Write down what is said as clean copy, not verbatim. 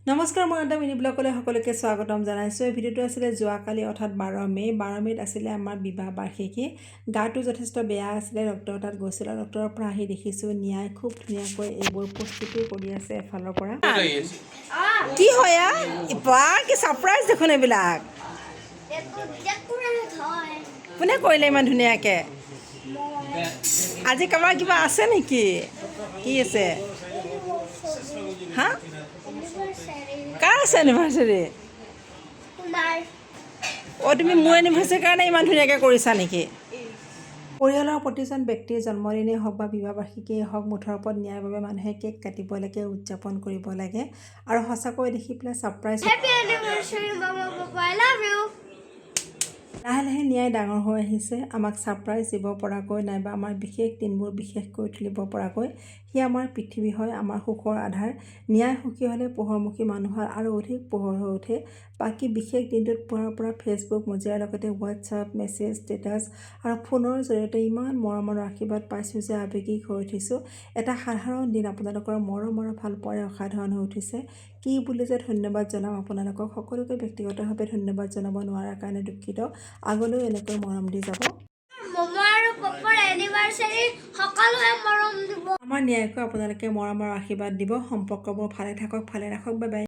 নমস্কাৰ মই এটা মিনি ব্লগলৈ সকলোকে স্বাগতম জনাইছোঁ। এই ভিডিঅ'টো আছিলে যোৱাকালি অৰ্থাৎ 12 মে'ত আছিলে আমাৰ বিবাহ বাৰ্ষিকী। গাটো যথেষ্ট বেয়া আছিলে, ডক্টৰৰ তাত গৈছিলোঁ। ডক্টৰৰ পৰা আহি দেখিছোঁ ন্যায় খুব ধুনীয়াকৈ এইবোৰ প্ৰস্তুতি কৰি আছে এফালৰ পৰা। কি হয় কি ছাৰপ্ৰাইজ দেখোন এইবিলাক। কোনে কৰিলে ইমান ধুনীয়াকৈ? আজি কাৰোবাৰ কিবা আছে নেকি? কি আছে? হা? কাৰ আছে এনিভাৰ্চাৰী? তুমি মোৰ এনিভাৰ্চাৰীৰ কাৰণে ইমান ধুনীয়াকৈ কৰিছা নেকি? পৰিয়ালৰ প্ৰতিজন ব্যক্তিৰ জন্মদিনেই হওক বা বিবাহ বাৰ্ষিকীয়েই হওক, মুঠৰ ওপৰত ন্যায়ৰ বাবে মানুহে কেক কাটিব লাগে, উদযাপন কৰিব লাগে। আৰু সঁচাকৈ দেখি পেলাই ছাৰপ্ৰাইজ। লাহে লাহে ন্যায় ডাঙৰ হৈ আহিছে, আমাক ছাৰপ্ৰাইজ দিব পৰাকৈ নাইবা আমাৰ বিশেষ দিনবোৰ বিশেষ কৰি তুলিব পৰাকৈ। সি আমাৰ পৃথিৱী হয়, আমাৰ সুখৰ আধাৰ। ন্যায় সুখী হ'লে পোহৰমুখী মানুহৰ আৰু অধিক পোহৰ হৈ উঠে। বাকী বিশেষ দিনটোত পুৱাৰ পৰা ফেচবুক মজিয়াৰ লগতে হোৱাটছআপ, মেছেজ, ষ্টেটাছ আৰু ফোনৰ জৰিয়তে ইমান মৰমৰ আশীৰ্বাদ পাইছোঁ যে আৱেগিক হৈ উঠিছোঁ। এটা সাধাৰণ দিন আপোনালোকৰ মৰম আৰু ভালপোৱাৰে অসাধাৰণ হৈ উঠিছে। কি বুলি যে ধন্যবাদ জনাম আপোনালোকক, সকলোকে ব্যক্তিগতভাৱে ধন্যবাদ জনাব নোৱাৰাৰ কাৰণে দুখিত। আগলৈও এনেকৈ মৰম দি যাব। আমাৰ ন্যায়কৈ আপোনালোকে মৰম আৰু আশীৰ্বাদ দিব। সম্পৰ্কবোৰ ভালে থাকক, ভালে ৰাখক। Bye bye.